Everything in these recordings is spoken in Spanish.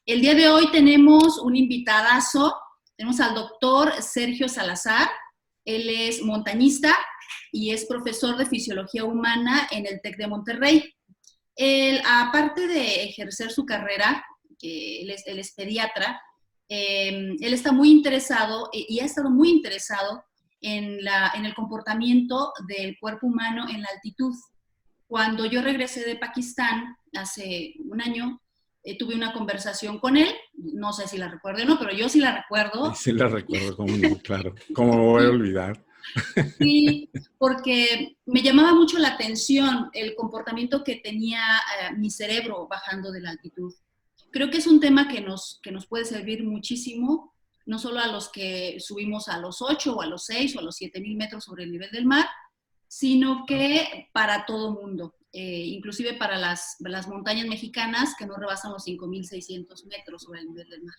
El día de hoy tenemos un invitadazo, tenemos al doctor Sergio Salazar. Él es montañista y es profesor de Fisiología Humana en el TEC de Monterrey. Él, aparte de ejercer su carrera, que él es pediatra, él está muy interesado y ha estado muy interesado en el comportamiento del cuerpo humano en la altitud. Cuando yo regresé de Pakistán hace un año, tuve una conversación con él, no sé si la recuerdo o no, pero yo sí la recuerdo. Sí la recuerdo, cómo no, claro. ¿Cómo me voy a olvidar? Sí, porque me llamaba mucho la atención el comportamiento que tenía mi cerebro bajando de la altitud. Creo que es un tema que nos puede servir muchísimo, no solo a los que subimos a los 8 o a los 6 o a los 7,000 metros sobre el nivel del mar, sino que para todo mundo, inclusive para las montañas mexicanas que no rebasan los 5,600 metros sobre el nivel del mar.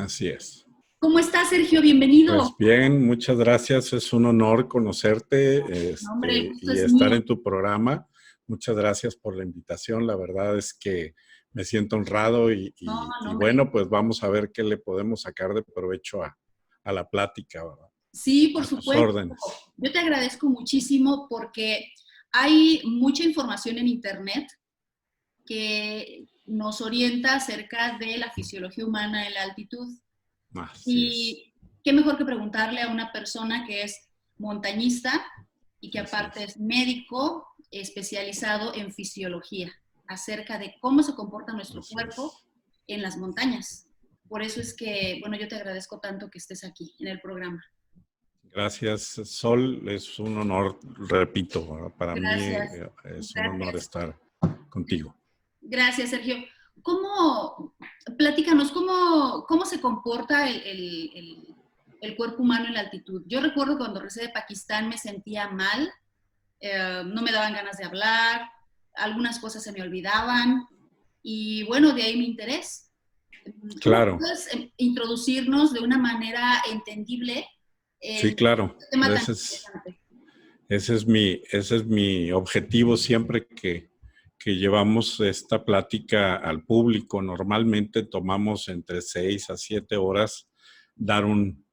Así es. ¿Cómo estás, Sergio? Bienvenido. Pues bien, muchas gracias. Es un honor conocerte No, hombre, el gusto y es estar mío. en tu programa. Muchas gracias por la invitación. La verdad es que me siento honrado No, y hombre. bueno, pues vamos a ver qué le podemos sacar de provecho a la plática, ¿verdad? Sí, por A tus supuesto. órdenes. Yo te agradezco muchísimo porque hay mucha información en Internet que nos orienta acerca de la fisiología humana en la altitud. Así es. Y qué mejor que preguntarle a una persona que es montañista y que Así aparte es. es médico especializado en fisiología, acerca de cómo se comporta nuestro Así cuerpo es. en las montañas. Por eso es que, bueno, yo te agradezco tanto que estés aquí en el programa. Gracias, Sol. Es un honor, repito, ¿verdad? Para mí Gracias, es un honor gracias. estar contigo. Gracias, Sergio. Platícanos, cómo se comporta el cuerpo humano en la altitud? Yo recuerdo cuando regresé de Pakistán me sentía mal, no me daban ganas de hablar, algunas cosas se me olvidaban y bueno, de ahí mi interés. ¿Cómo Claro. puedes introducirnos de una manera entendible Sí, en claro. este tema tan Ese es, interesante? ese es mi objetivo siempre que llevamos esta plática al público. Normalmente tomamos entre 6 a 7 horas dar un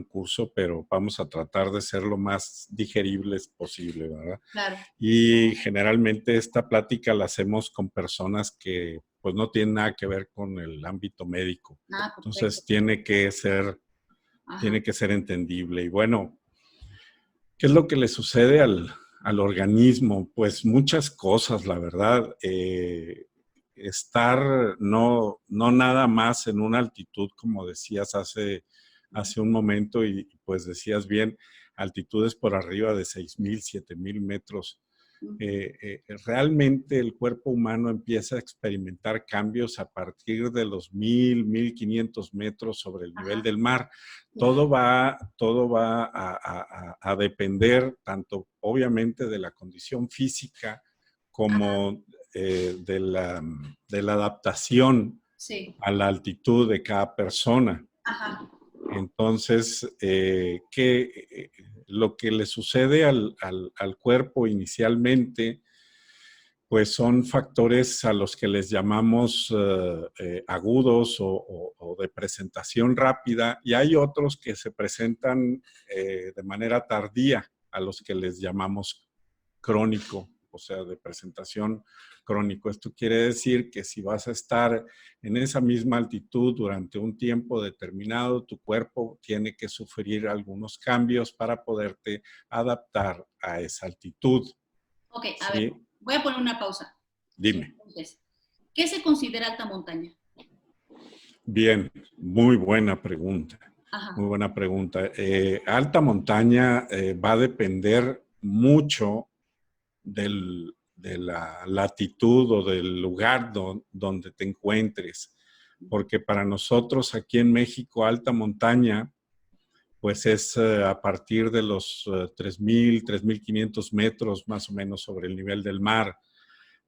curso, pero vamos a tratar de ser lo más digeribles posible, ¿verdad? Claro. Y generalmente esta plática la hacemos con personas que pues no tienen nada que ver con el ámbito médico. Ah, perfecto. Entonces Ajá. tiene que ser entendible. Y bueno, ¿qué es lo que le sucede al organismo? Pues muchas cosas, la verdad. Estar no nada más en una altitud, como decías hace un momento, y pues decías bien, altitudes por arriba de 6,000, 7,000 metros. Realmente el cuerpo humano empieza a experimentar cambios a partir de los 1,000, 1,500 metros sobre el nivel Ajá. del mar. Todo va a depender tanto obviamente de la condición física Ajá. como de la adaptación Sí. a la altitud de cada persona. Ajá. Entonces, lo que le sucede al cuerpo inicialmente, pues son factores a los que les llamamos agudos o de presentación rápida, y hay otros que se presentan de manera tardía, a los que les llamamos crónico, o sea, de presentación crónico. Esto quiere decir que si vas a estar en esa misma altitud durante un tiempo determinado, tu cuerpo tiene que sufrir algunos cambios para poderte adaptar a esa altitud. Ok, a ver, ¿Sí? voy a poner una pausa. Dime. Entonces, ¿qué se considera alta montaña? Bien, muy buena pregunta. Ajá. Muy buena pregunta. Alta montaña va a depender mucho de la latitud o del lugar donde te encuentres, porque para nosotros aquí en México, alta montaña, pues es a partir de los 3,000, 3,500 metros más o menos sobre el nivel del mar.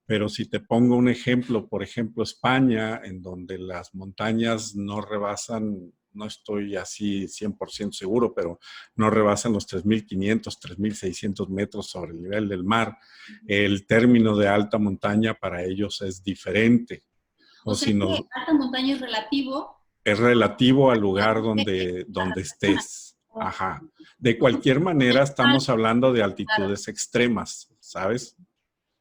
Pero si te pongo un ejemplo, por ejemplo, España, en donde las montañas no rebasan, no estoy así 100% seguro, pero no rebasan los 3,500, 3,600 metros sobre el nivel del mar. El término de alta montaña para ellos es diferente. O O sea si que nos, alta montaña es relativo. es relativo al lugar donde estés. Ajá. De cualquier manera, estamos hablando de Claro. altitudes extremas, ¿sabes?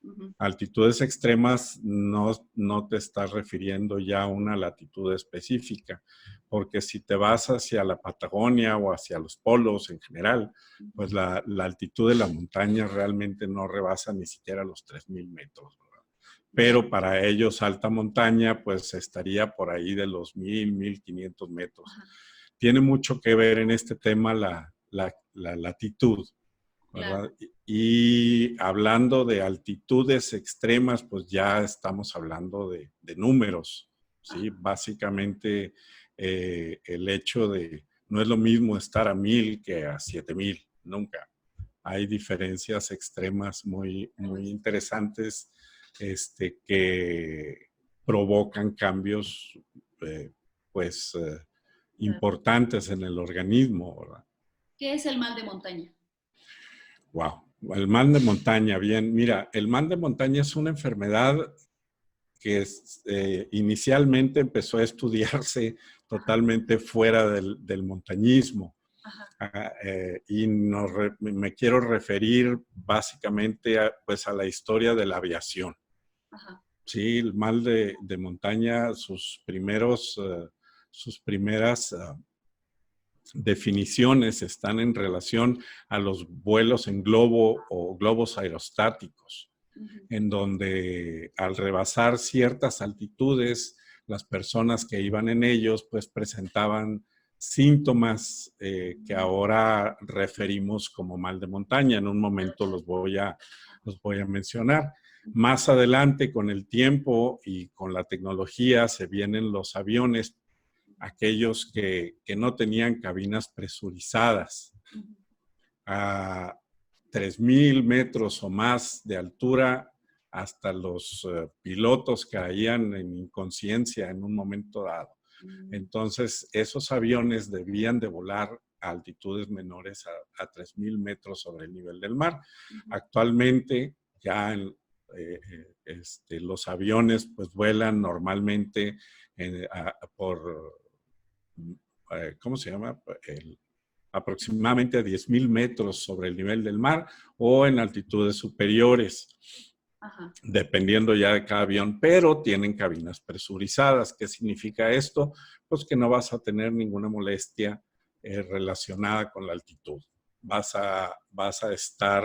Ujú. Altitudes extremas no te estás refiriendo ya a una latitud específica, porque si te vas hacia la Patagonia o hacia los polos en general, pues la altitud de la montaña realmente no rebasa ni siquiera los 3,000 metros, ¿verdad? Ya. Pero para ellos alta montaña pues estaría por ahí de los 1,000, 1,500 metros. Ajá. Tiene mucho que ver en este tema la latitud, Claro. ¿verdad? Y hablando de altitudes extremas, pues ya estamos hablando de números, ¿sí? Ajá. Básicamente el hecho de, no es lo mismo estar a 1,000 que a 7,000, nunca. Hay diferencias extremas muy interesantes que provocan cambios eh, pues Claro. importantes en el organismo, ¿verdad? ¿Qué es el mal de montaña? Wow, el mal de montaña, bien. Mira, el mal de montaña es una enfermedad que inicialmente empezó a estudiarse Ajá. totalmente fuera del montañismo. Ajá. Y me quiero referir básicamente pues a la historia de la aviación. Ajá. Sí, el mal de montaña, sus primeras definiciones están en relación a los vuelos en globo o globos aerostáticos, Ujú. en donde al rebasar ciertas altitudes, las personas que iban en ellos pues presentaban síntomas que ahora referimos como mal de montaña. En un momento los voy a mencionar. Más adelante, con el tiempo y con la tecnología, se vienen los aviones, aquellos que no tenían cabinas presurizadas. Ujú. A 3,000 metros o más de altura, hasta los pilotos caían en inconsciencia en un momento dado. Mm. Entonces, esos aviones debían de volar a altitudes menores a 3,000 metros sobre el nivel del mar. Ujú. Actualmente, ya los aviones pues vuelan normalmente por ¿cómo se llama? Aproximadamente a 10,000 metros sobre el nivel del mar o en altitudes superiores, Ajá. dependiendo ya de cada avión, pero tienen cabinas presurizadas. ¿Qué significa esto? Pues que no vas a tener ninguna molestia relacionada con la altitud. Vas a estar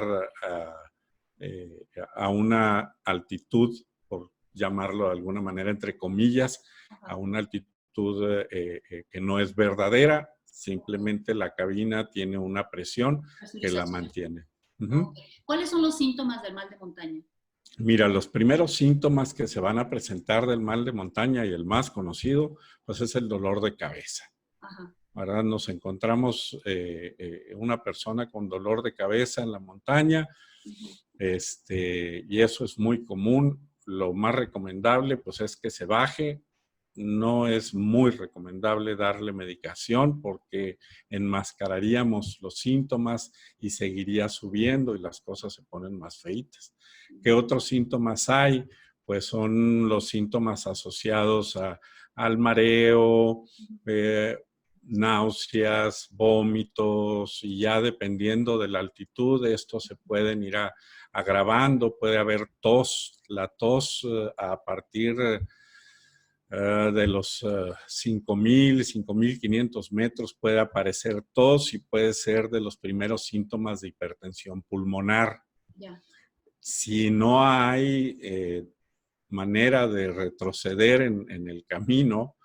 a una altitud, por llamarlo de alguna manera, entre comillas, a Ajá. una altitud que no es verdadera, simplemente la cabina tiene una presión que la Presurización. mantiene. Ok. Ujú. ¿Cuáles son los síntomas del mal de montaña? Mira, los primeros síntomas que se van a presentar del mal de montaña y el más conocido, pues es el dolor de cabeza. Ajá. ¿Verdad? Nos encontramos una persona con dolor de cabeza en la montaña, Ujú. y eso es muy común. Lo más recomendable pues es que se baje. No es muy recomendable darle medicación porque enmascararíamos los síntomas y seguiría subiendo y las cosas se ponen más feitas. ¿Qué otros síntomas hay? Pues son los síntomas asociados al mareo, eh, náuseas, vómitos, y ya dependiendo de la altitud, estos se pueden ir agravando. Puede haber tos. La tos a partir de los 5,000, 5,500 metros puede aparecer tos y puede ser de los primeros síntomas de hipertensión pulmonar. Ya. Si no hay manera de retroceder en el camino,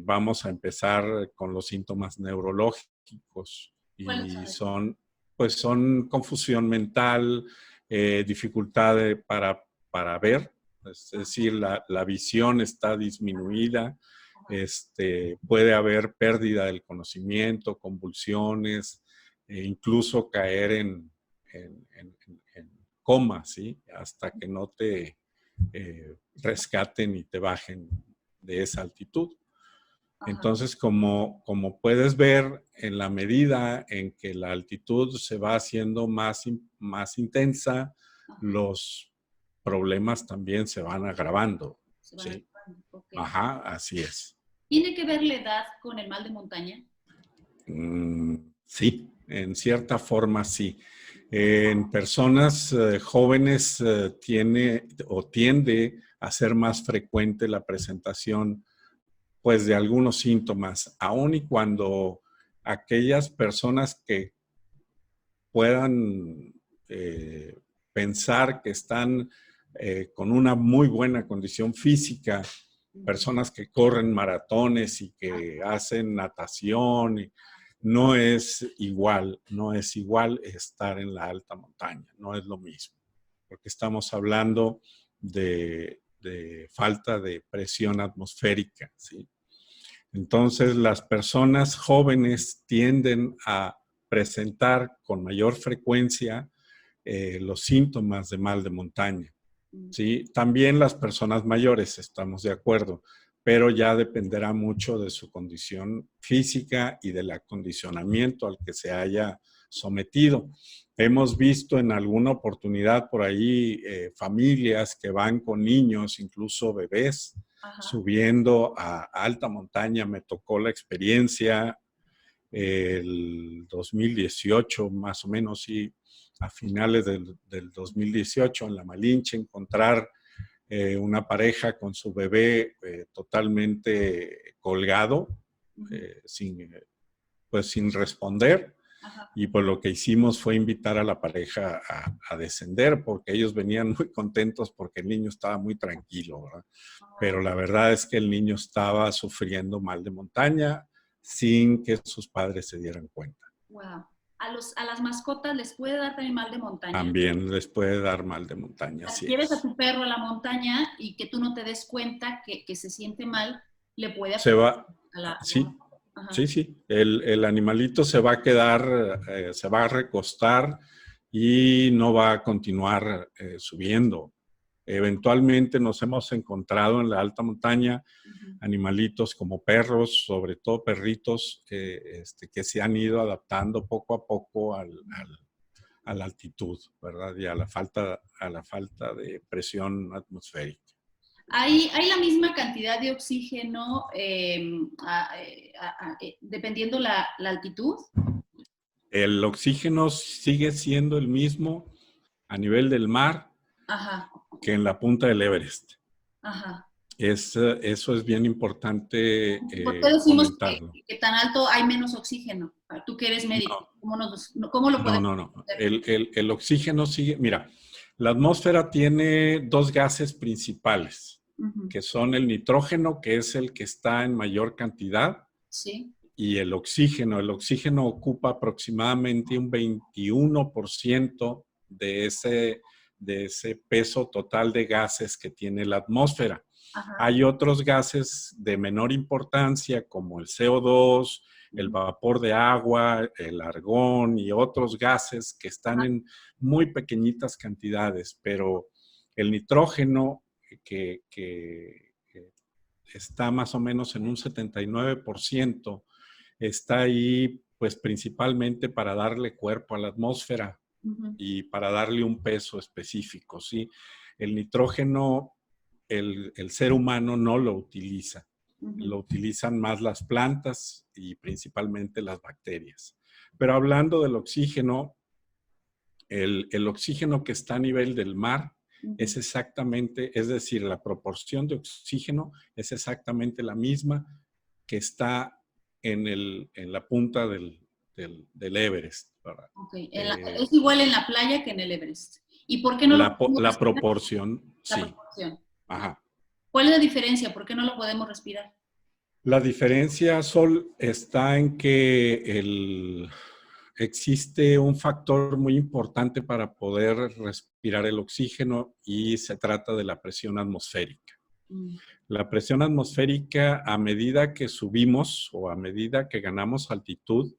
vamos a empezar con los síntomas neurológicos ¿Cuáles y son esos? pues son confusión mental, dificultad para ver, es decir, la visión está disminuida, Ajá. puede haber pérdida del conocimiento, convulsiones, incluso caer en coma, ¿sí? Hasta que no te rescaten y te bajen de esa altitud. Ajá. Entonces, como puedes ver, en la medida en que la altitud se va haciendo más intensa, Ajá. los problemas también se van agravando, Se van ¿sí? Ok. Ajá, así es. ¿Tiene que ver la edad con el mal de montaña? Sí, en cierta forma sí. En personas jóvenes tiene o tiende a ser más frecuente la presentación pues de algunos síntomas, aun y cuando aquellas personas que puedan pensar que están con una muy buena condición física, personas que corren maratones y que hacen natación, no es igual estar en la alta montaña, no es lo mismo, porque estamos hablando de falta de presión atmosférica, ¿sí? Entonces, las personas jóvenes tienden a presentar con mayor frecuencia los síntomas de mal de montaña. ¿Sí? También las personas mayores, estamos de acuerdo, pero ya dependerá mucho de su condición física y del acondicionamiento al que se haya sometido. Hemos visto en alguna oportunidad por ahí familias que van con niños, incluso bebés, subiendo a alta montaña. Me tocó la experiencia el 2018, más o menos, y a finales del 2018, en la Malinche, encontrar una pareja con su bebé totalmente colgado, sin responder. Y pues lo que hicimos fue invitar a la pareja a descender, porque ellos venían muy contentos porque el niño estaba muy tranquilo, ¿verdad? Pero la verdad es que el niño estaba sufriendo mal de montaña sin que sus padres se dieran cuenta. Wow. A las mascotas les puede dar también mal de montaña. También les puede dar mal de montaña, Si así lleves a es. tu perro a la montaña y que tú no te des cuenta que se siente mal, le puede Se va, a la... sí, Ajá. sí. El animalito se va a quedar, se va a recostar y no va a continuar subiendo. Eventualmente nos hemos encontrado en la alta montaña animalitos como perros, sobre todo perritos, que se han ido adaptando poco a poco a la altitud, ¿verdad? Y a la falta de presión atmosférica. ¿Hay la misma cantidad de oxígeno dependiendo la altitud? El oxígeno sigue siendo el mismo a nivel del mar Ajá. que en la punta del Everest. Ajá. Eso es bien importante ¿Por qué decimos comentarlo. que tan alto hay menos oxígeno? Tú que eres médico, ¿cómo lo podemos No. hacer? El oxígeno sigue, mira, la atmósfera tiene dos gases principales, que son el nitrógeno, que es el que está en mayor cantidad, Sí. y el oxígeno. El oxígeno ocupa aproximadamente un 21% de ese peso total de gases que tiene la atmósfera. Ajá. Hay otros gases de menor importancia como el CO2, el vapor de agua, el argón y otros gases que están en muy pequeñitas cantidades, pero el nitrógeno que está más o menos en un 79%, está ahí pues principalmente para darle cuerpo a la atmósfera y para darle un peso específico, ¿sí? El nitrógeno, el ser humano no lo utiliza. Lo utilizan más las plantas y principalmente las bacterias. Pero hablando del oxígeno, el oxígeno que está a nivel del mar es exactamente, es decir, la proporción de oxígeno es exactamente la misma que está en la punta del Everest. Okay. Es igual en la playa que en el Everest. ¿Y por qué no lo podemos La respirar? proporción, La sí. proporción. Ajá. ¿Cuál es la diferencia? ¿Por qué no lo podemos respirar? La diferencia, Sol, está en que existe un factor muy importante para poder respirar el oxígeno y se trata de la presión atmosférica. La presión atmosférica, a medida que subimos o a medida que ganamos altitud,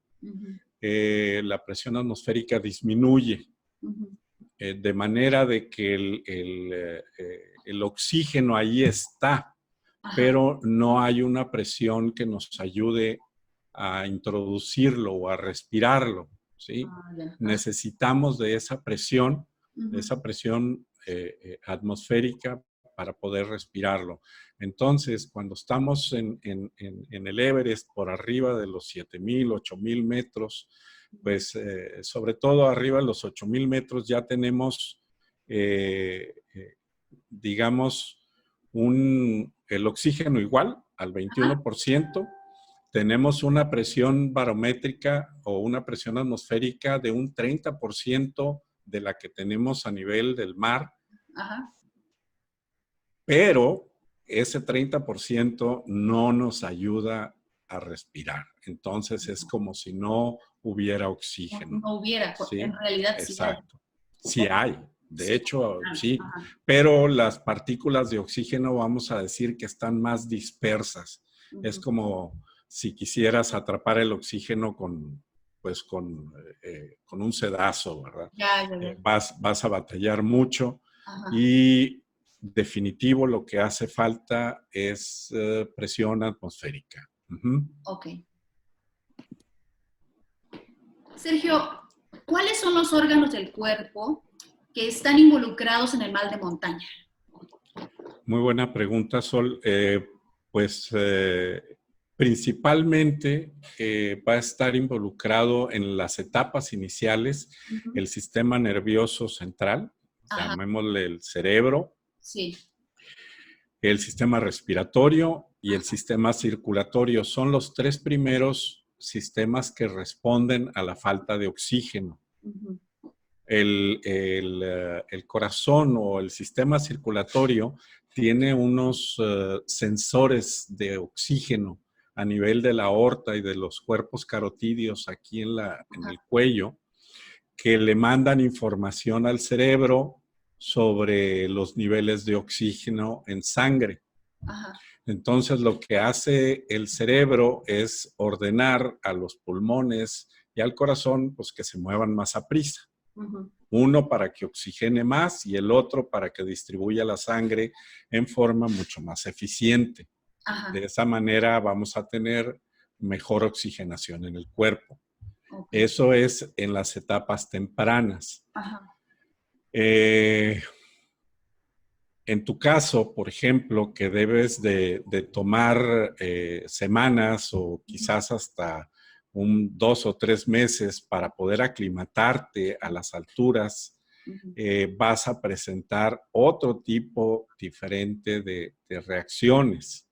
la presión atmosférica disminuye, de manera de que el oxígeno ahí está, pero no hay una presión que nos ayude a introducirlo o a respirarlo, ¿sí? Necesitamos de esa presión atmosférica para poder respirarlo. Entonces, cuando estamos en el Everest, por arriba de los 7,000, 8,000 metros, pues sobre todo arriba de los 8,000 metros ya tenemos, digamos, el oxígeno igual al 21%. Tenemos una presión barométrica o una presión atmosférica de un 30% de la que tenemos a nivel del mar. Ajá. Pero ese 30% no nos ayuda a respirar. Entonces es como si no hubiera oxígeno. No hubiera, ¿Sí? en realidad Exacto. Sí hay. De Sí, hecho, claro. sí. Ajá. Pero las partículas de oxígeno vamos a decir que están más dispersas. Es como si quisieras atrapar el oxígeno con un sedazo, ¿verdad? Ya. Vas a batallar mucho. Ajá. Y definitivo lo que hace falta es presión atmosférica. Ok. Sergio, ¿cuáles son los órganos del cuerpo que están involucrados en el mal de montaña? Muy buena pregunta, Sol. Principalmente va a estar involucrado en las etapas iniciales el sistema nervioso central, llamémosle el cerebro, sí, el sistema respiratorio y el sistema circulatorio. Son los 3 primeros sistemas que responden a la falta de oxígeno. El corazón o el sistema circulatorio tiene unos sensores de oxígeno a nivel de la aorta y de los cuerpos carotídeos aquí en el cuello, que le mandan información al cerebro sobre los niveles de oxígeno en sangre. Ajá. Entonces, lo que hace el cerebro es ordenar a los pulmones y al corazón, pues, que se muevan más a prisa. Uno para que oxigene más y el otro para que distribuya la sangre en forma mucho más eficiente. Ajá. De esa manera vamos a tener mejor oxigenación en el cuerpo. Okay. Eso es en las etapas tempranas. Ajá. En tu caso, por ejemplo, que debes de tomar semanas o quizás hasta 2 o 3 meses para poder aclimatarte a las alturas, vas a presentar otro tipo diferente de reacciones.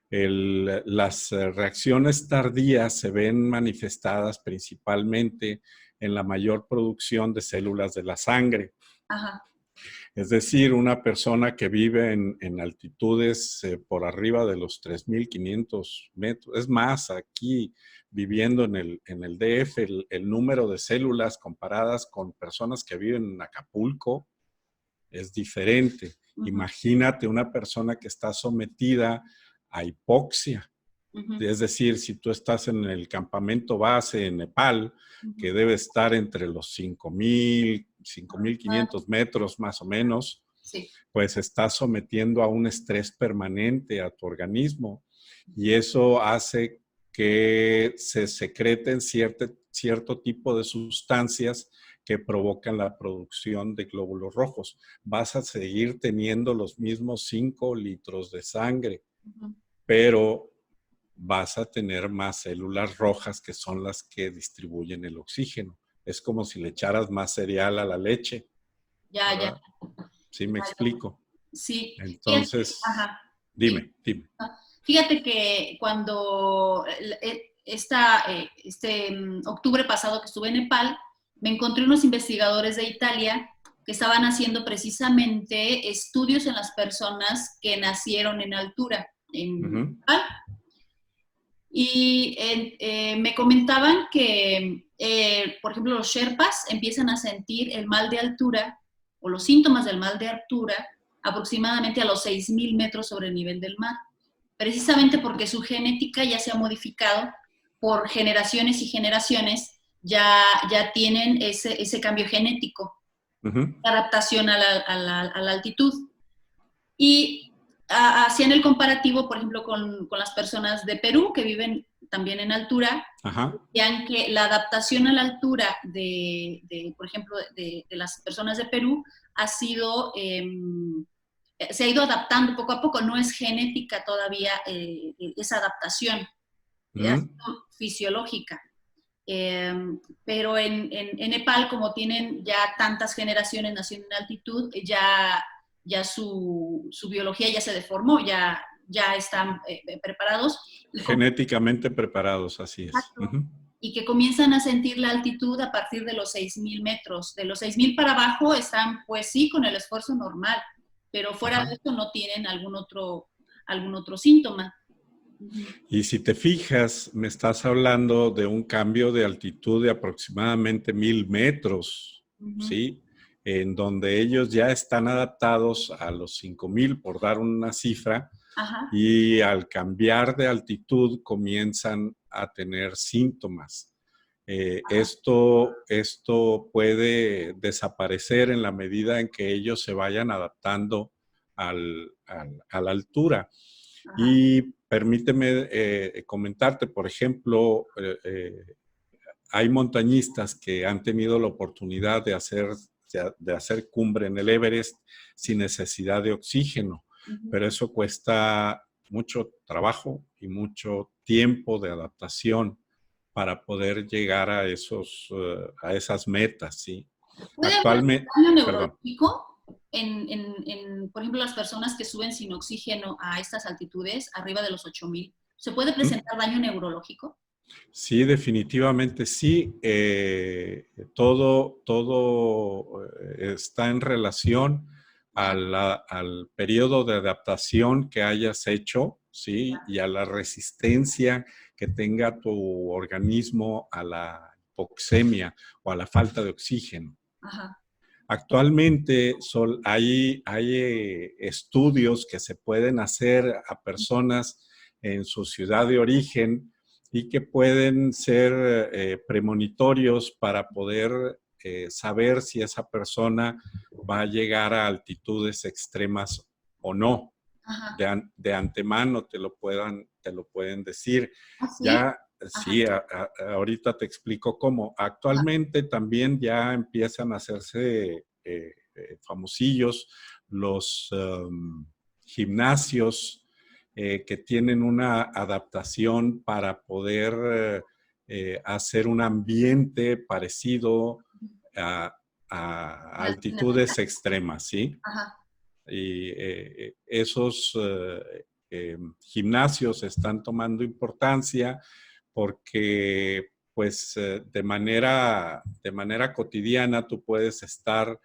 Las reacciones tardías se ven manifestadas principalmente en la mayor producción de células de la sangre. Ajá. Es decir, una persona que vive en altitudes por arriba de los 3,500 metros. Es más, aquí viviendo en el DF, el número de células comparadas con personas que viven en Acapulco es diferente. Imagínate una persona que está sometida a hipoxia. Es decir, si tú estás en el campamento base en Nepal, que debe estar entre los 5,000, 5,500 metros más o menos, sí, pues estás sometiendo a un estrés permanente a tu organismo y eso hace que se secreten cierto tipo de sustancias que provocan la producción de glóbulos rojos. Vas a seguir teniendo los mismos 5 litros de sangre, pero vas a tener más células rojas que son las que distribuyen el oxígeno. Es como si le echaras más cereal a la leche. Ya, ¿verdad? Ya. ¿Sí me explico? Sí. Entonces, ajá. Dime. Fíjate que cuando octubre pasado que estuve en Nepal, me encontré unos investigadores de Italia que estaban haciendo precisamente estudios en las personas que nacieron en altura, en Nepal. Y me comentaban que, por ejemplo, los Sherpas empiezan a sentir el mal de altura o los síntomas del mal de altura aproximadamente a los 6,000 metros sobre el nivel del mar, precisamente porque su genética ya se ha modificado por generaciones y generaciones, ya tienen ese cambio genético, adaptación a la altitud. Y hacían el comparativo, por ejemplo, con las personas de Perú que viven también en altura, decían que la adaptación a la altura por ejemplo, de las personas de Perú ha sido se ha ido adaptando poco a poco, no es genética todavía esa adaptación, es fisiológica. Pero en Nepal, como tienen ya tantas generaciones naciendo en altitud, ya su biología ya se deformó, ya están preparados. Genéticamente preparados, así es. Y que comienzan a sentir la altitud a partir de los 6,000 metros. De los 6,000 para abajo están, pues sí, con el esfuerzo normal, pero fuera de esto no tienen algún otro síntoma. Y si te fijas, me estás hablando de un cambio de altitud de aproximadamente 1,000 metros, ¿sí? En donde ellos ya están adaptados a los 5,000, por dar una cifra, y al cambiar de altitud comienzan a tener síntomas. Esto puede desaparecer en la medida en que ellos se vayan adaptando a la altura. Y permíteme comentarte, por ejemplo, hay montañistas que han tenido la oportunidad de hacer cumbre en el Everest sin necesidad de oxígeno, pero eso cuesta mucho trabajo y mucho tiempo de adaptación para poder llegar a esas metas, ¿sí? ¿Puede Actualmente, haber un daño neurológico por ejemplo, las personas que suben sin oxígeno a estas altitudes, arriba de los 8,000, ¿se puede presentar daño neurológico? Sí, definitivamente sí. Todo está en relación al periodo de adaptación que hayas hecho, ¿sí? Y a la resistencia que tenga tu organismo a la hipoxemia o a la falta de oxígeno. Actualmente hay estudios que se pueden hacer a personas en su ciudad de origen y que pueden ser premonitorios para poder saber si esa persona va a llegar a altitudes extremas o no. De antemano te lo pueden decir. ¿Sí? Ya, sí, ahorita te explico cómo. Actualmente también ya empiezan a hacerse famosillos los gimnasios que tienen una adaptación para poder hacer un ambiente parecido a altitudes extremas, ¿sí? Y esos gimnasios están tomando importancia porque pues de manera cotidiana tú puedes estar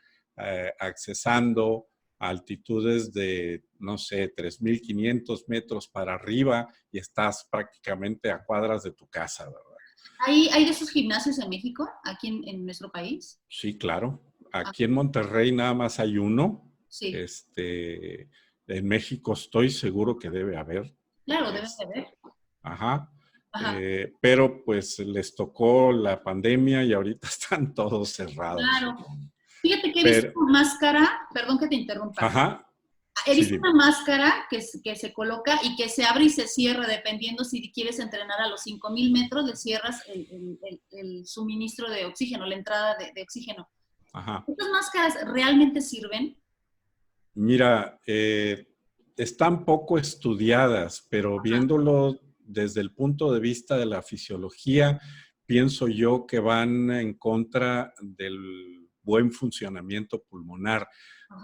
accesando a altitudes de, no sé, 3,500 metros para arriba y estás prácticamente a cuadras de tu casa, ¿verdad? ¿Hay de esos gimnasios en México, aquí en nuestro país? Sí, claro. Aquí en Monterrey nada más hay uno. Sí. En México estoy seguro que debe haber. Claro, debe de haber. Ajá. Pero pues les tocó la pandemia y ahorita están todos cerrados. Claro. Fíjate que he visto una máscara, perdón que te interrumpa. He visto una máscara que se coloca y que se abre y se cierra dependiendo si quieres entrenar a los 5,000 metros, le cierras el suministro de oxígeno, la entrada de oxígeno. ¿Estas máscaras realmente sirven? Mira, están poco estudiadas, pero viéndolo desde el punto de vista de la fisiología, pienso yo que van en contra del buen funcionamiento pulmonar,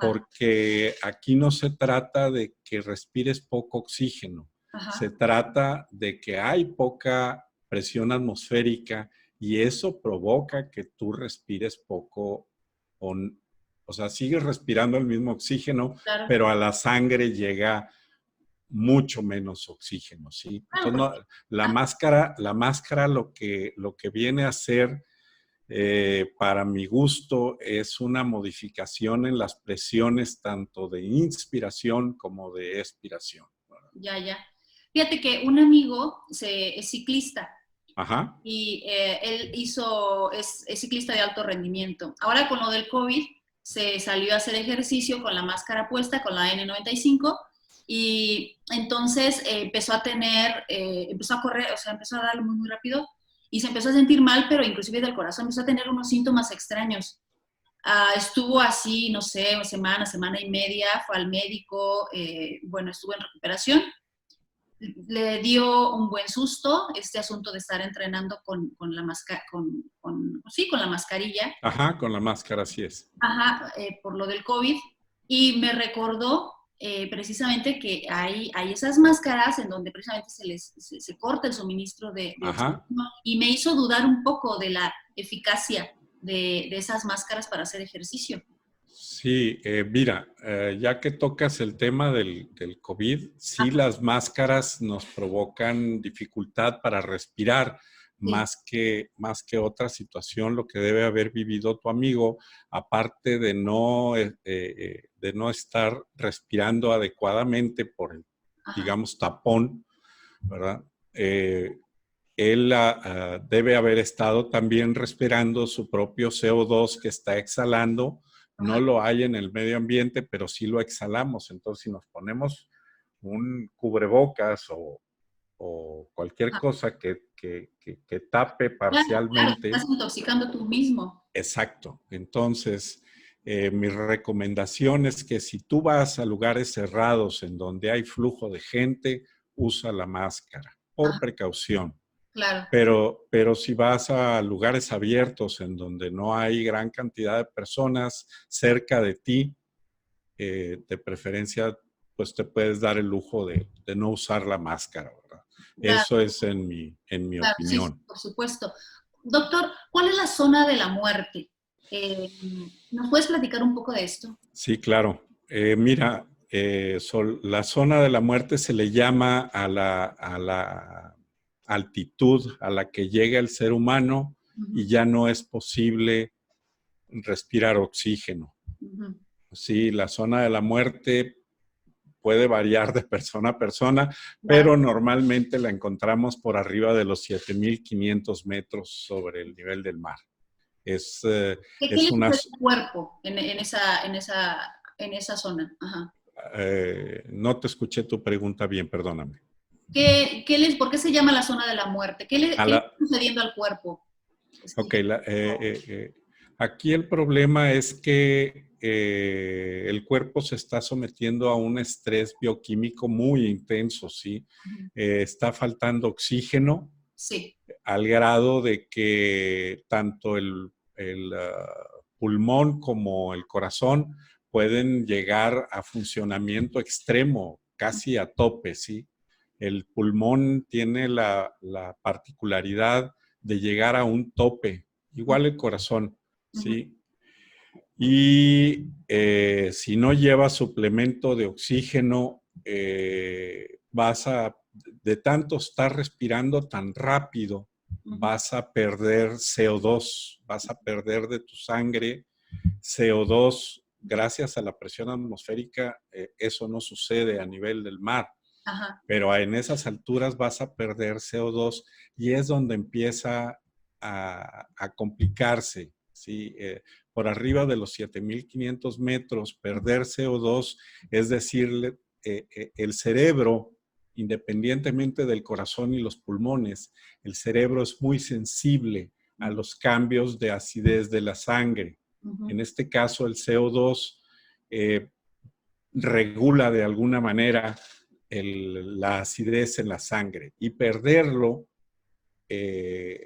porque aquí no se trata de que respires poco oxígeno, se trata de que hay poca presión atmosférica y eso provoca que tú respires poco, o sea, sigues respirando el mismo oxígeno, pero a la sangre llega mucho menos oxígeno, ¿sí? Entonces, la máscara lo que viene a hacer, para mi gusto, es una modificación en las presiones tanto de inspiración como de expiración. Ya. Fíjate que un amigo es ciclista. Y él es ciclista de alto rendimiento. Ahora con lo del COVID, se salió a hacer ejercicio con la máscara puesta, con la N95, y entonces empezó a correr, o sea, empezó a darle muy rápido, y se empezó a sentir mal, pero inclusive del corazón, empezó a tener unos síntomas extraños. Estuvo así, no sé, semana y media, fue al médico, bueno, estuvo en recuperación. Le dio un buen susto este asunto de estar entrenando con la sí, con la mascarilla. Ajá, con la máscara, así es. Ajá, por lo del COVID, y me recordó precisamente que hay esas máscaras en donde precisamente se corta el suministro de Ajá. oxígeno, y me hizo dudar un poco de la eficacia de esas máscaras para hacer ejercicio. Sí, mira, ya que tocas el tema del COVID, sí, Ajá, las máscaras nos provocan dificultad para respirar, sí, más que otra situación, lo que debe haber vivido tu amigo, aparte de no estar respirando adecuadamente por el, ajá, digamos, tapón, ¿verdad? Él debe haber estado también respirando su propio CO2 que está exhalando. No ajá, lo hay en el medio ambiente, pero sí lo exhalamos. Entonces, si nos ponemos un cubrebocas o cualquier ajá. cosa que tape Claro, claro, te parcialmente, estás intoxicando tú mismo. exacto. Entonces, mi recomendación es que si tú vas a lugares cerrados en donde hay flujo de gente, usa la máscara por Ajá, precaución. claro. Pero si vas a lugares abiertos en donde no hay gran cantidad de personas cerca de ti, de preferencia, pues te puedes dar el lujo de no usar la máscara, ¿verdad? Claro, Eso es en mi claro, sí, sí, opinión. por supuesto. Doctor, ¿cuál es la zona de la muerte? ¿Nos puedes platicar un poco de esto? Sí, claro. Mira, la zona de la muerte se le llama a la altitud a la que llega el ser humano y Ujú, ya no es posible respirar oxígeno. ujú. Sí, la zona de la muerte puede variar de persona a persona, Claro. pero normalmente la encontramos por arriba de los 7.500 metros sobre el nivel del mar. Es, ¿Qué es le una, sucede al cuerpo en esa zona? Ajá. no te escuché tu pregunta bien, perdóname. ¿Por qué se llama la zona de la muerte? A ¿Qué le la, está sucediendo al cuerpo? ok, Este, aquí el problema es que el cuerpo se está sometiendo a un estrés bioquímico muy intenso, ¿sí? ujú. Está faltando oxígeno Sí. al grado de que tanto pulmón como el corazón pueden llegar a funcionamiento extremo, casi a tope, ¿sí? El pulmón tiene la particularidad de llegar a un tope, igual el corazón, Ujú, ¿sí? Y si no llevas suplemento de oxígeno, de tanto estar respirando tan rápido, ujú, vas a perder CO2, vas a perder de tu sangre CO2. Gracias a la presión atmosférica, eso no sucede a nivel del mar, ajá. pero en esas alturas vas a perder CO2 y es donde empieza a complicarse, ¿sí? Por arriba de los 7.500 metros, perder CO2, es decir, el cerebro, independientemente del corazón y los pulmones, el cerebro es muy sensible a Ujú, los cambios de acidez de la sangre. ujú, En este caso, el CO2 eh, regula de alguna manera la acidez en la sangre y perderlo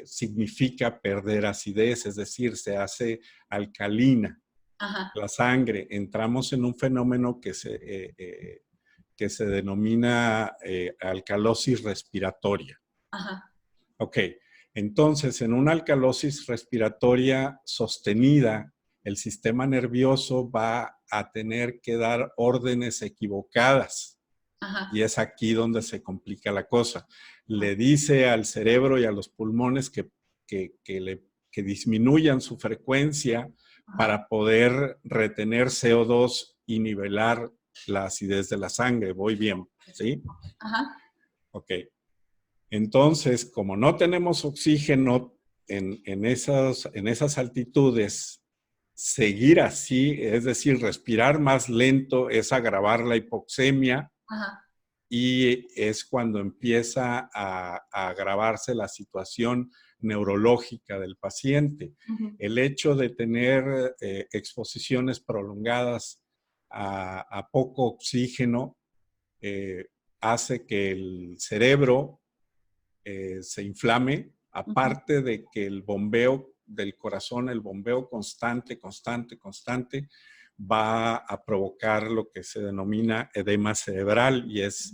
significa perder acidez, es decir, se hace alcalina ajá, la sangre. Entramos en un fenómeno que se denomina alcalosis respiratoria. ajá, Ok, entonces en una alcalosis respiratoria sostenida, el sistema nervioso va a tener que dar órdenes equivocadas ajá, y es aquí donde se complica la cosa. ajá, Le dice al cerebro y a los pulmones que disminuyan su frecuencia ajá, para poder retener CO2 y nivelar la acidez de la sangre. Voy bien, ¿sí? ajá, Ok. Entonces, como no tenemos oxígeno en esas altitudes, seguir así, es decir, respirar más lento es agravar la hipoxemia ajá. y es cuando empieza a agravarse la situación neurológica del paciente. El hecho de tener exposiciones prolongadas a poco oxígeno hace que el cerebro se inflame, aparte de que el bombeo del corazón, el bombeo constante, va a provocar lo que se denomina edema cerebral y es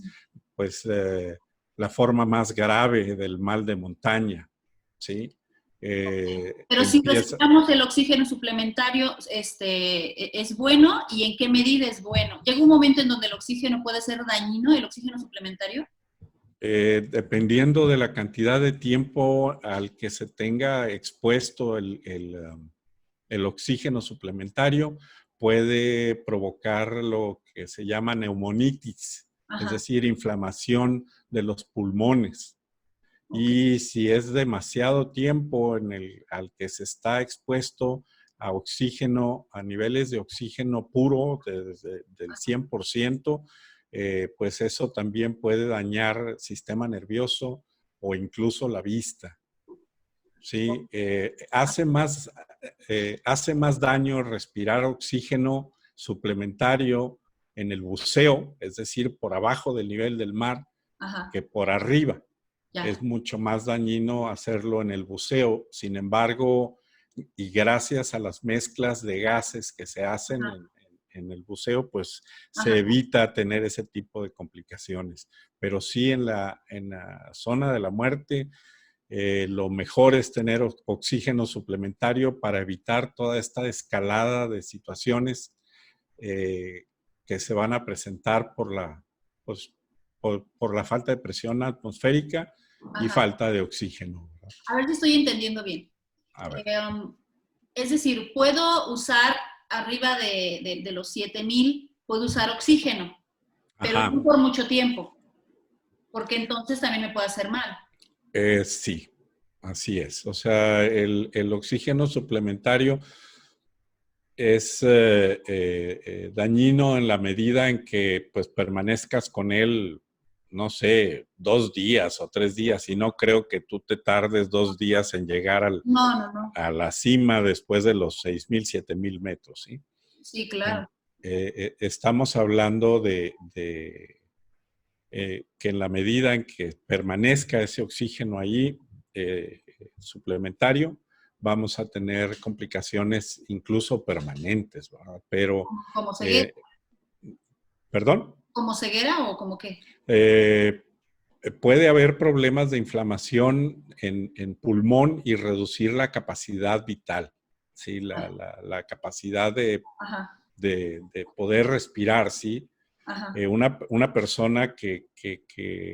pues la forma más grave del mal de montaña, ¿sí? Pero si respiramos el oxígeno suplementario, ¿es bueno? ¿Y en qué medida es bueno? ¿Llega un momento en donde el oxígeno puede ser dañino, el oxígeno suplementario? Dependiendo de la cantidad de tiempo al que se tenga expuesto el oxígeno suplementario, puede provocar lo que se llama neumonitis, es decir, inflamación de los pulmones. Y si es demasiado tiempo al que se está expuesto a oxígeno, a niveles de oxígeno puro del 100%, pues eso también puede dañar el sistema nervioso o incluso la vista. ¿Sí? Hace más daño respirar oxígeno suplementario en el buceo, es decir, por abajo del nivel del mar, que por arriba. Es mucho más dañino hacerlo en el buceo. Sin embargo, y gracias a las mezclas de gases que se hacen en el buceo, pues se evita tener ese tipo de complicaciones. Pero sí en la zona de la muerte, lo mejor es tener oxígeno suplementario para evitar toda esta escalada de situaciones que se van a presentar por la falta de presión atmosférica y falta de oxígeno. A ver si estoy entendiendo bien. Es decir, puedo usar arriba de los 7000, puedo usar oxígeno, pero no por mucho tiempo, porque entonces también me puede hacer mal. Sí, así es. O sea, el oxígeno suplementario es dañino en la medida en que pues permanezcas con él, no sé, 2 días o 3 días, y no creo que tú te tardes 2 días en llegar a la cima después de los 6,000, 7,000 metros, ¿sí? Sí, claro. Estamos hablando de que en la medida en que permanezca ese oxígeno ahí suplementario, vamos a tener complicaciones incluso permanentes, ¿verdad? Pero, ¿Como ceguera? ¿Perdón? ¿Como ceguera o como qué? Puede haber problemas de inflamación en pulmón y reducir la capacidad vital, ¿sí? La capacidad de poder respirar, ¿sí? Una persona que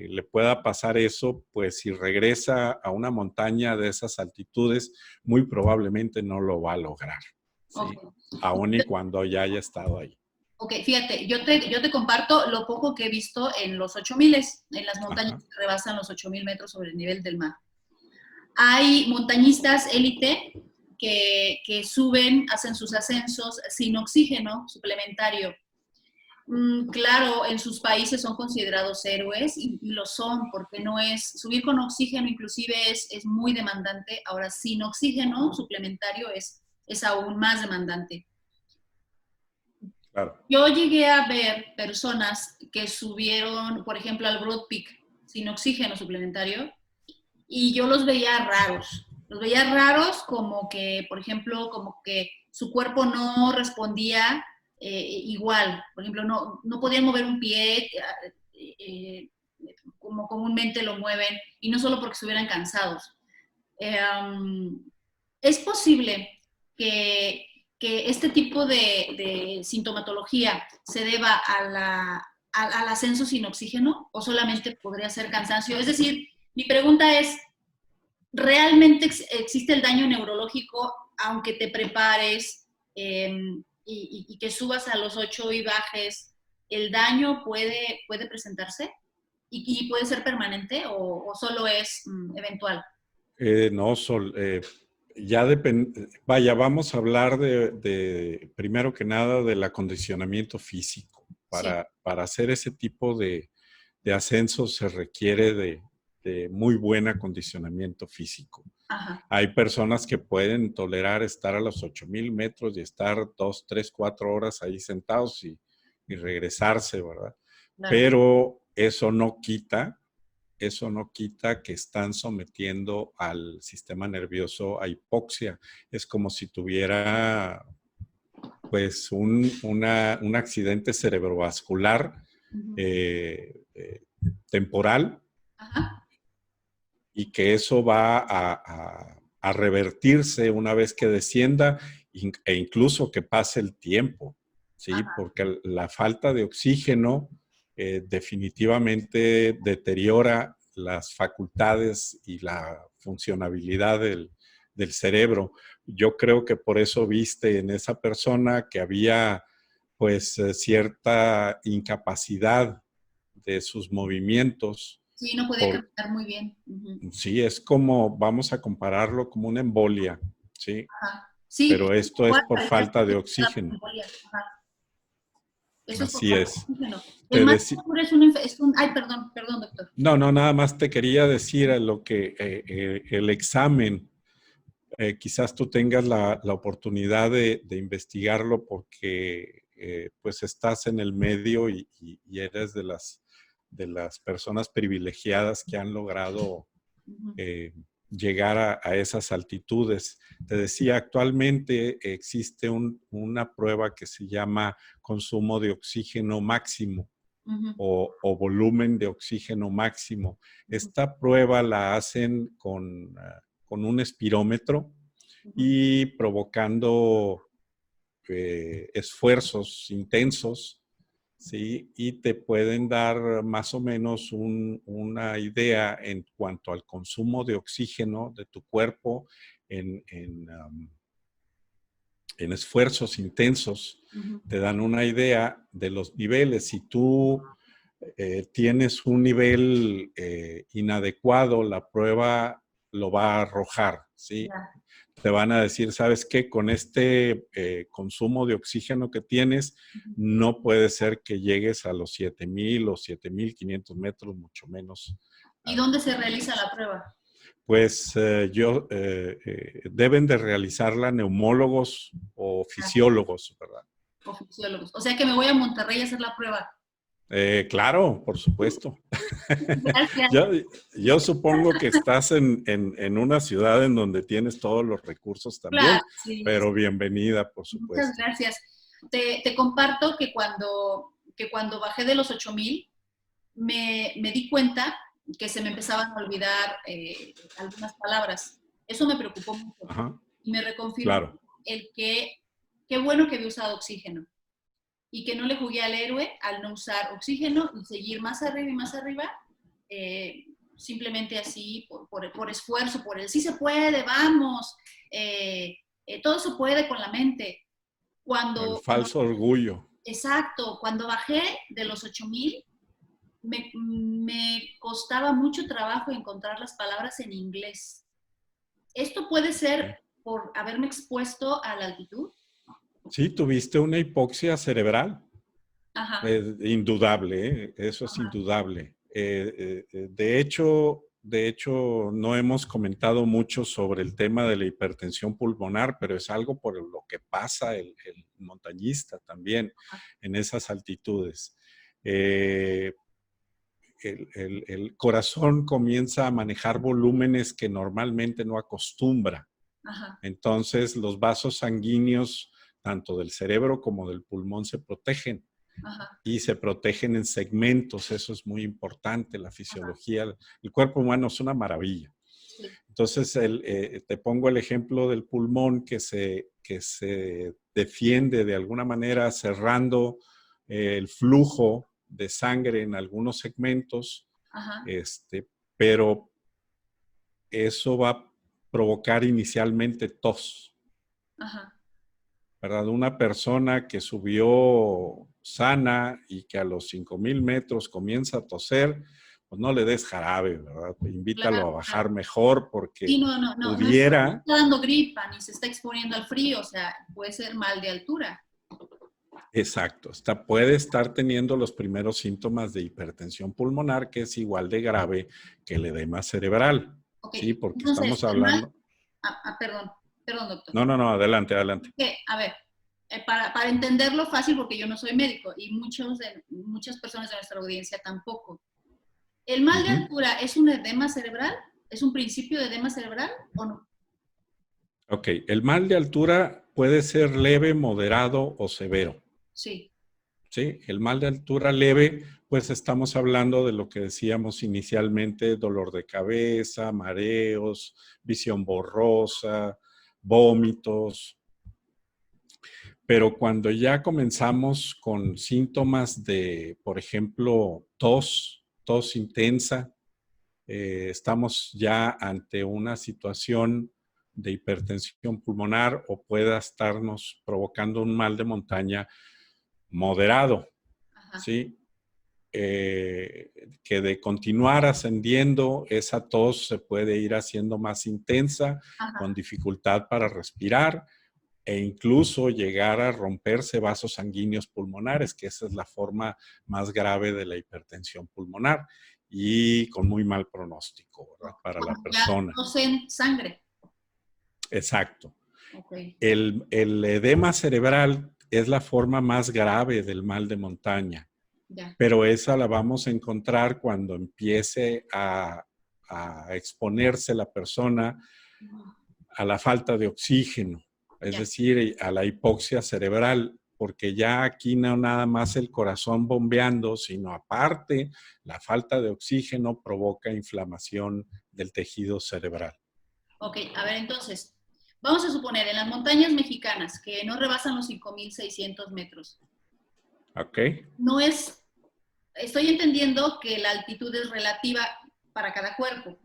le pueda pasar eso, pues si regresa a una montaña de esas altitudes, muy probablemente no lo va a lograr, ¿sí? Aún y cuando ya haya estado ahí. Ok, fíjate, yo te comparto lo poco que he visto en los 8000, en las montañas que rebasan los 8000 metros sobre el nivel del mar. Hay montañistas élite que suben, hacen sus ascensos sin oxígeno suplementario. Claro, en sus países son considerados héroes y lo son, porque no es, subir con oxígeno inclusive es muy demandante. Ahora, sin oxígeno suplementario es aún más demandante. Claro. Yo llegué a ver personas que subieron, por ejemplo, al Broad Peak sin oxígeno suplementario y yo los veía raros. Los veía raros como que, por ejemplo, como que su cuerpo no respondía igual. Por ejemplo, no podían mover un pie como comúnmente lo mueven y no solo porque estuvieran cansados. Es posible que este tipo de sintomatología se deba al ascenso sin oxígeno o solamente podría ser cansancio. Es decir, mi pregunta es, ¿realmente existe el daño neurológico aunque te prepares y que subas a los 8 y bajes? ¿El daño puede presentarse? ¿Y puede ser permanente o solo es eventual? No, ya depende. Vaya, vamos a hablar primero que nada del acondicionamiento físico para hacer ese tipo de de ascenso se requiere de muy buen acondicionamiento físico. Ajá. Hay personas que pueden tolerar estar a los 8,000 metros y estar 2, 3, 4 horas ahí sentados y regresarse, ¿verdad? Claro. Pero eso no quita que están sometiendo al sistema nervioso a hipoxia. Es como si tuviera pues un accidente cerebrovascular temporal. Ajá. Y que eso va a revertirse una vez que descienda e incluso que pase el tiempo, ¿sí? Ajá. Porque la falta de oxígeno definitivamente deteriora las facultades y la funcionabilidad del cerebro. Yo creo que por eso viste en esa persona que había pues cierta incapacidad de sus movimientos. Sí, no podía caminar muy bien. Sí, es como, vamos a compararlo como una embolia, ¿sí? Ajá. Sí, Pero esto es igual por parecía falta de que oxígeno. Ajá. Eso es por Así falta de es. oxígeno. El Te mal deci- es un, ay, perdón, doctor. no, nada más te quería decir a lo que el examen, quizás tú tengas la oportunidad de investigarlo porque pues estás en el medio y eres de las personas privilegiadas que han logrado llegar a esas altitudes. Te decía, actualmente existe una prueba que se llama consumo de oxígeno máximo o volumen de oxígeno máximo. Esta prueba la hacen con un espirómetro y provocando esfuerzos intensos, ¿sí? Y te pueden dar más o menos una idea en cuanto al consumo de oxígeno de tu cuerpo en esfuerzos intensos. Te dan una idea de los niveles. Si tú tienes un nivel inadecuado, la prueba lo va a arrojar, ¿sí? Ya. Te van a decir, ¿sabes qué? Con este consumo de oxígeno que tienes, no puede ser que llegues a los 7,000 o 7,500 metros, mucho menos. ¿Y dónde se realiza la prueba? Pues deben de realizarla neumólogos o fisiólogos, ¿verdad? O fisiólogos. O sea que me voy a Monterrey a hacer la prueba. Claro, por supuesto. Gracias. Yo supongo que estás en una ciudad en donde tienes todos los recursos también, Claro, sí. pero bienvenida, por supuesto. Muchas gracias. Te comparto que cuando bajé de los 8,000, me di cuenta que se me empezaban a olvidar algunas palabras. Eso me preocupó mucho. Ajá. Y me reconfirmó Claro. qué bueno que había usado oxígeno. Y que no le jugué al héroe al no usar oxígeno y seguir más arriba y más arriba, simplemente así, por esfuerzo, por el sí se puede, vamos, todo se puede con la mente. El falso orgullo. Exacto, cuando bajé de los 8,000, me costaba mucho trabajo encontrar las palabras en inglés. ¿Esto puede ser por haberme expuesto a la altitud? Sí, tuviste una hipoxia cerebral. Ajá. Indudable, eso es indudable. De hecho, no hemos comentado mucho sobre el tema de la hipertensión pulmonar, pero es algo por lo que pasa el montañista también en esas altitudes. El corazón comienza a manejar volúmenes que normalmente no acostumbra. Ajá. Entonces, los vasos sanguíneos, tanto del cerebro como del pulmón, se protegen. Ajá. Y se protegen en segmentos. Eso es muy importante, la fisiología. Ajá. El cuerpo humano es una maravilla. Sí. Entonces, te pongo el ejemplo del pulmón que se defiende de alguna manera cerrando el flujo de sangre en algunos segmentos. Ajá. Pero eso va a provocar inicialmente tos. Ajá. ¿Verdad? Una persona que subió sana y que a los 5,000 metros comienza a toser, pues no le des jarabe, ¿verdad? Invítalo claro, a bajar claro. Mejor porque sí, no pudiera... No está dando gripa ni se está exponiendo al frío, o sea, puede ser mal de altura. Exacto. Puede estar teniendo los primeros síntomas de hipertensión pulmonar, que es igual de grave que el edema cerebral. Ok, Sí, porque entonces, estamos hablando... perdón, perdón, doctor. No, adelante, adelante. A ver, para entenderlo fácil, porque yo no soy médico y muchas personas de nuestra audiencia tampoco. ¿El mal de altura es un edema cerebral? ¿Es un principio de edema cerebral o no? Ok, el mal de altura puede ser leve, moderado o severo. Sí. Sí, el mal de altura leve, pues estamos hablando de lo que decíamos inicialmente, dolor de cabeza, mareos, visión borrosa, vómitos. Pero cuando ya comenzamos con síntomas de, por ejemplo, tos intensa, estamos ya ante una situación de hipertensión pulmonar o pueda estarnos provocando un mal de montaña moderado, Ajá. ¿sí? Que de continuar ascendiendo, esa tos se puede ir haciendo más intensa, Ajá. con dificultad para respirar e incluso llegar a romperse vasos sanguíneos pulmonares, que esa es la forma más grave de la hipertensión pulmonar y con muy mal pronóstico, ¿verdad? Para la Ya persona. tosen sangre. Exacto. Okay. El edema cerebral es la forma más grave del mal de montaña. Ya. Pero esa la vamos a encontrar cuando empiece a exponerse la persona a la falta de oxígeno, es decir, a la hipoxia cerebral, porque ya aquí no nada más el corazón bombeando, sino aparte la falta de oxígeno provoca inflamación del tejido cerebral. Ok, a ver, entonces, vamos a suponer en las montañas mexicanas que no rebasan los 5,600 metros. Ok. No es, estoy entendiendo que la altitud es relativa para cada cuerpo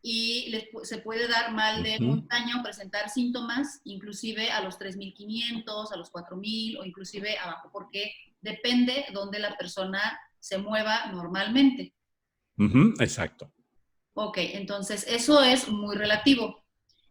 y se puede dar mal de montaña o presentar síntomas inclusive a los 3,500, a los 4,000 o inclusive abajo, porque depende donde la persona se mueva normalmente. Exacto. Ok, entonces eso es muy relativo.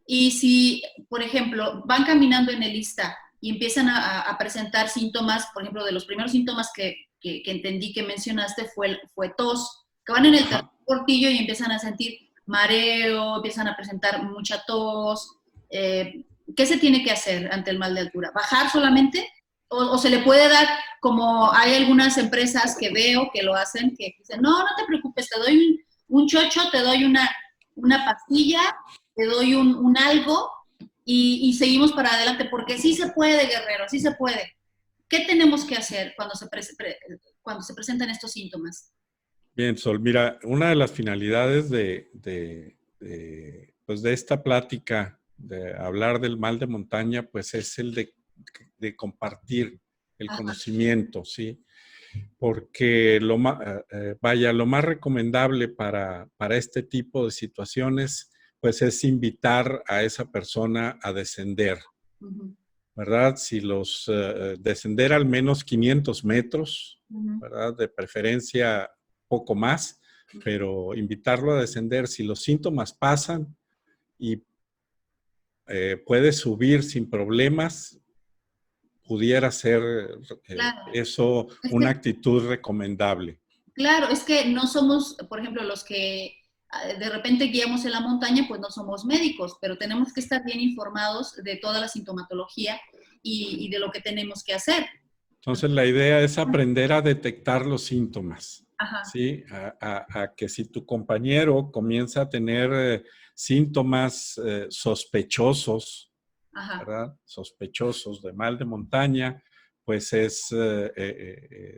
Y si, por ejemplo, van caminando en el lista y empiezan a presentar síntomas, por ejemplo, de los primeros síntomas que entendí que mencionaste fue tos, que van en el portillo y empiezan a sentir mareo, empiezan a presentar mucha tos. ¿Qué se tiene que hacer ante el mal de altura? ¿Bajar solamente? ¿O se le puede dar, como hay algunas empresas que veo que lo hacen, que dicen, no te preocupes, te doy un chocho, te doy una pastilla, te doy un algo y seguimos para adelante, porque sí se puede, guerrero, sí se puede. ¿Qué tenemos que hacer cuando se presentan estos síntomas? Bien, Sol, mira, una de las finalidades pues de esta plática, de hablar del mal de montaña, pues es el de compartir el conocimiento, ¿sí? Porque lo más recomendable para este tipo de situaciones, pues es invitar a esa persona a descender, ¿verdad? Si descender al menos 500 metros, ¿verdad? De preferencia poco más, pero invitarlo a descender. Si los síntomas pasan y puede subir sin problemas, pudiera ser eso una actitud recomendable. Claro, es que no somos, por ejemplo, los que de repente guiamos en la montaña, pues no somos médicos, pero tenemos que estar bien informados de toda la sintomatología y de lo que tenemos que hacer. Entonces, la idea es aprender a detectar los síntomas. Ajá. ¿Sí? A que si tu compañero comienza a tener síntomas sospechosos, Ajá. ¿verdad? Sospechosos de mal de montaña, pues es,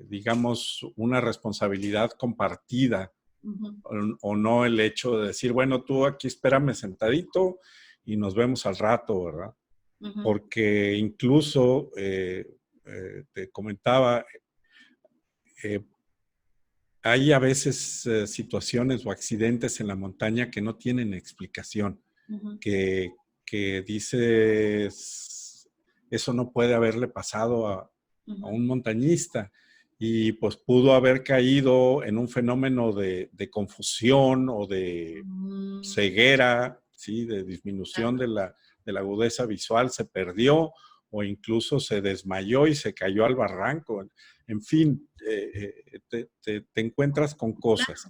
digamos, una responsabilidad compartida o no el hecho de decir, bueno, tú aquí espérame sentadito y nos vemos al rato, ¿verdad? Porque incluso, te comentaba, hay a veces situaciones o accidentes en la montaña que no tienen explicación, que dices, eso no puede haberle pasado a un montañista y pues pudo haber caído en un fenómeno de confusión o de ceguera, ¿sí? De disminución de la agudeza visual, se perdió o incluso se desmayó y se cayó al barranco. En fin, te encuentras con cosas.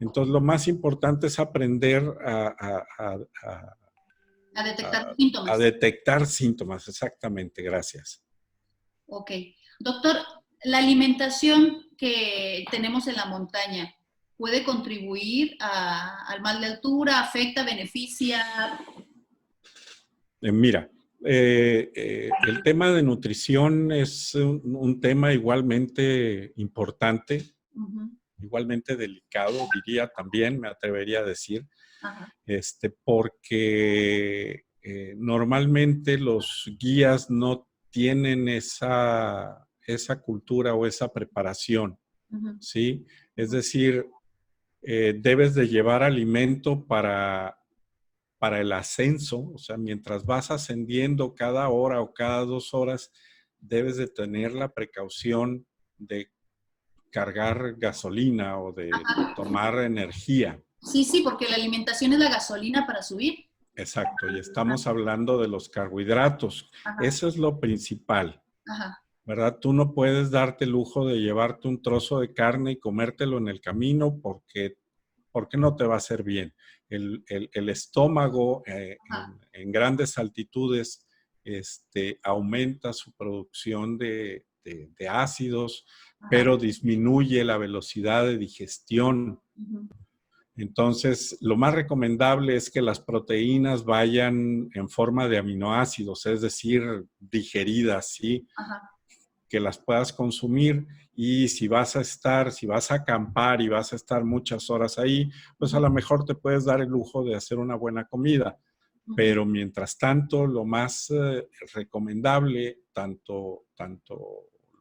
Entonces, lo más importante es aprender A detectar a síntomas. detectar síntomas. Exactamente, gracias. Ok. Doctor, la alimentación que tenemos en la montaña, ¿puede contribuir al mal de altura? ¿Afecta, beneficia? Mira, el tema de nutrición es un tema igualmente importante, igualmente delicado, diría también, me atrevería a decir, Ajá. Porque normalmente los guías no tienen esa cultura o esa preparación, ¿sí? Es decir, debes de llevar alimento para el ascenso, o sea, mientras vas ascendiendo cada hora o cada 2 horas, debes de tener la precaución de cargar gasolina o de tomar energía. Sí, sí, porque la alimentación es la gasolina para subir. Exacto, y estamos hablando de los carbohidratos. Ajá. Eso es lo principal, Ajá. ¿verdad? Tú no puedes darte el lujo de llevarte un trozo de carne y comértelo en el camino porque no te va a hacer bien. El estómago en grandes altitudes aumenta su producción de ácidos, pero disminuye la velocidad de digestión. Entonces, lo más recomendable es que las proteínas vayan en forma de aminoácidos, es decir, digeridas, ¿sí? Ajá. Que las puedas consumir, y si vas a acampar y vas a estar muchas horas ahí, pues a lo mejor te puedes dar el lujo de hacer una buena comida. Pero mientras tanto, lo más recomendable, tanto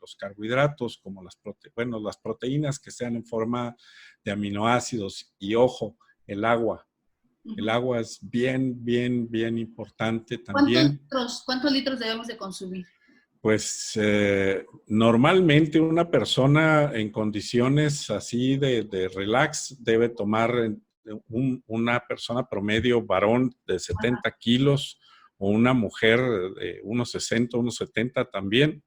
los carbohidratos como las proteínas que sean en forma de aminoácidos, y ojo, el agua. El agua es bien, bien, bien importante también. ¿Cuántos litros debemos de consumir? Pues normalmente una persona en condiciones así de relax debe tomar, una persona promedio varón de 70 kilos o una mujer de unos 60, unos 70 también,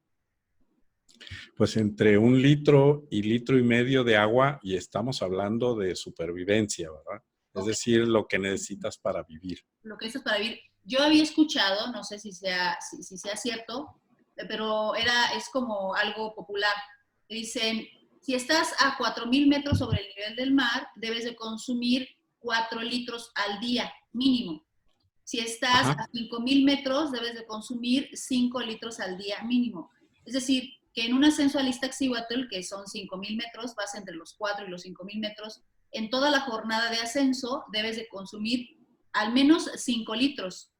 pues entre 1 litro y 1,5 litros de agua, y estamos hablando de supervivencia, ¿verdad? Es decir, lo que necesitas para vivir. Lo que necesitas para vivir. Yo había escuchado, no sé si sea cierto, pero es como algo popular. Dicen, si estás a 4,000 metros sobre el nivel del mar, debes de consumir 4 litros al día, mínimo. Si estás a 5,000 metros, debes de consumir 5 litros al día, mínimo. Es decir, que en un ascenso al Iztaccíhuatl, que son 5,000 metros, vas entre los 4 y los 5,000 metros, en toda la jornada de ascenso debes de consumir al menos 5 litros,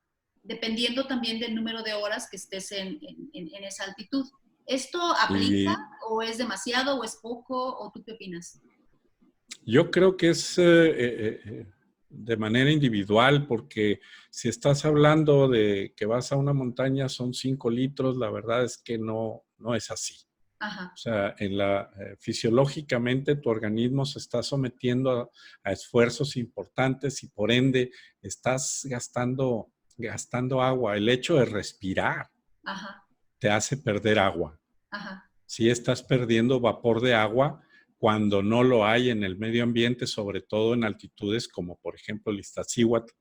dependiendo también del número de horas que estés en esa altitud. ¿Esto aplica o es demasiado o es poco o tú qué opinas? Yo creo que es de manera individual, porque si estás hablando de que vas a una montaña son 5 litros, la verdad es que no es así. Ajá. O sea, fisiológicamente tu organismo se está sometiendo a esfuerzos importantes y por ende estás gastando agua. El hecho de respirar te hace perder agua. Si estás perdiendo vapor de agua cuando no lo hay en el medio ambiente, sobre todo en altitudes como por ejemplo el Iztaccíhuatl.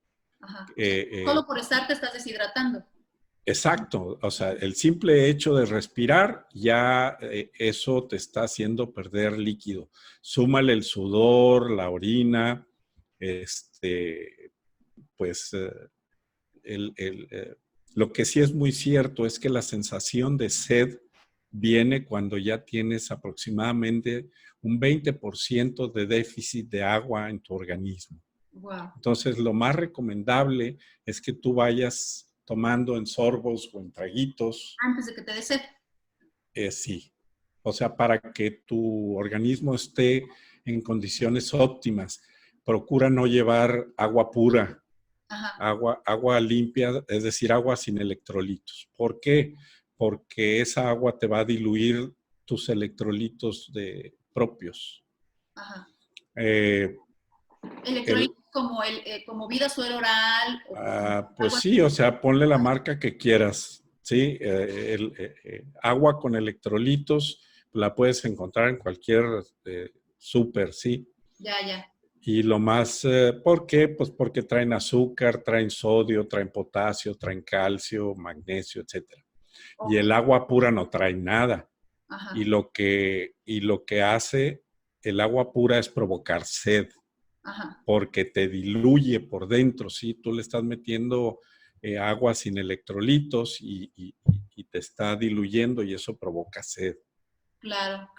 Solo por estar te estás deshidratando. Exacto, o sea, el simple hecho de respirar, ya eso te está haciendo perder líquido. Súmale el sudor, la orina, pues lo que sí es muy cierto es que la sensación de sed viene cuando ya tienes aproximadamente un 20% de déficit de agua en tu organismo. Wow. Entonces, lo más recomendable es que tú vayas tomando en sorbos o en traguitos. Antes de que te dé sed. Sí. O sea, para que tu organismo esté en condiciones óptimas. Procura no llevar agua pura, agua limpia, es decir, agua sin electrolitos. ¿Por qué? Porque esa agua te va a diluir tus electrolitos propios. Electrolitos como vida suero oral. Pues sí, o sea, ponle la marca que quieras. ¿sí? Agua con electrolitos la puedes encontrar en cualquier súper, ¿sí? Ya. Y lo más, ¿por qué? Pues porque traen azúcar, traen sodio, traen potasio, traen calcio, magnesio, etcétera. Y Ok. el agua pura no trae nada. Ajá, Y lo que hace el agua pura es provocar sed, ajá. porque te diluye por dentro, ¿sí? Tú le estás metiendo agua sin electrolitos y te está diluyendo y eso provoca sed. Claro.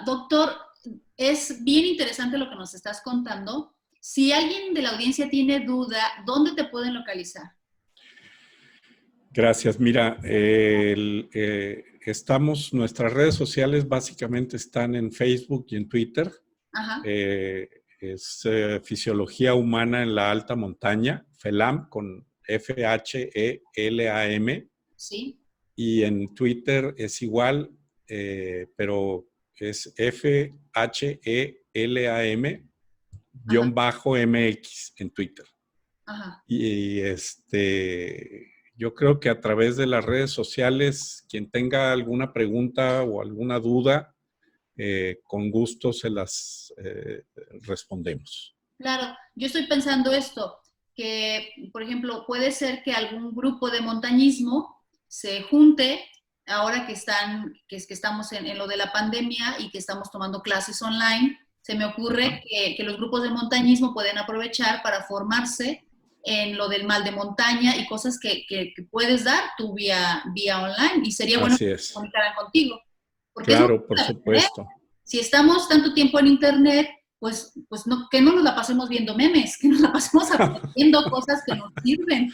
Doctor, es bien interesante lo que nos estás contando. Si alguien de la audiencia tiene duda, ¿dónde te pueden localizar? Gracias. Mira, nuestras redes sociales básicamente están en Facebook y en Twitter. Ajá, Es Fisiología Humana en la Alta Montaña, FELAM, con FHELAM. sí, Y en Twitter es igual, pero es ajá, FHELAM-MX en Twitter. ajá. Y yo creo que a través de las redes sociales, quien tenga alguna pregunta o alguna duda, con gusto se las respondemos. Claro, yo estoy pensando esto, que, por ejemplo, puede ser que algún grupo de montañismo se junte ahora que estamos en lo de la pandemia y que estamos tomando clases online. Se me ocurre que los grupos de montañismo pueden aprovechar para formarse en lo del mal de montaña y cosas que puedes dar tú vía online. Y sería bueno que Así se es. comunicaran contigo, porque es lo que Claro, por puede aprender. supuesto. Si estamos tanto tiempo en internet, pues no, que no nos la pasemos viendo memes, que nos la pasemos aprendiendo cosas que nos sirven.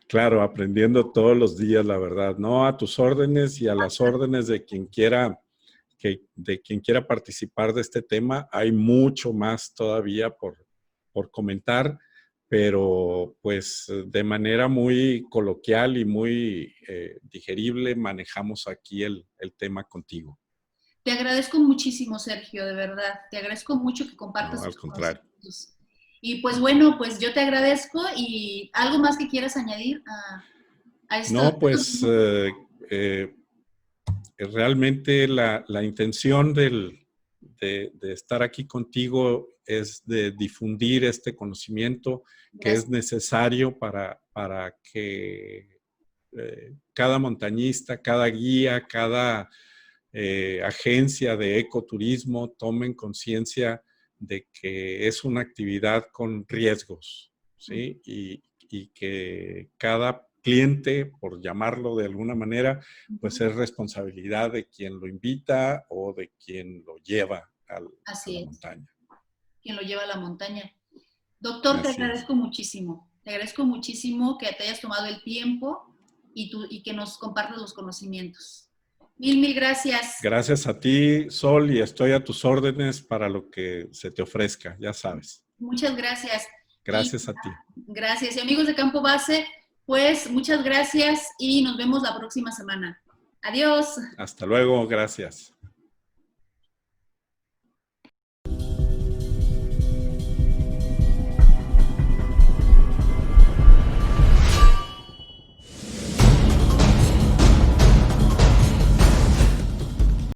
Claro, aprendiendo todos los días, la verdad, ¿no? A tus órdenes y a las órdenes de quien quiera, participar de este tema. Hay mucho más todavía por comentar, pero pues de manera muy coloquial y muy digerible manejamos aquí el tema contigo. Te agradezco muchísimo, Sergio, de verdad. Te agradezco mucho que No, compartas al tus contrario. conocimientos. Y pues bueno, pues yo te agradezco y algo más que quieras añadir a estos No, pues minutos. realmente la intención de estar aquí contigo es de difundir este conocimiento que es Gracias. necesario para que cada montañista, cada guía, cada agencia de ecoturismo tomen conciencia de que es una actividad con riesgos, ¿sí? Y que cada cliente, por llamarlo de alguna manera, pues es responsabilidad de quien lo invita o de quien lo lleva a Así la es, montaña. quien lo lleva a la montaña. Doctor, te Así es. agradezco muchísimo. Te agradezco muchísimo que te hayas tomado el tiempo y que nos compartas los conocimientos. Mil gracias. Gracias a ti, Sol, y estoy a tus órdenes para lo que se te ofrezca, ya sabes. Muchas gracias. Y Gracias a ti. gracias. Y amigos de Campo Base, pues muchas gracias y nos vemos la próxima semana. Adiós. Hasta luego, gracias.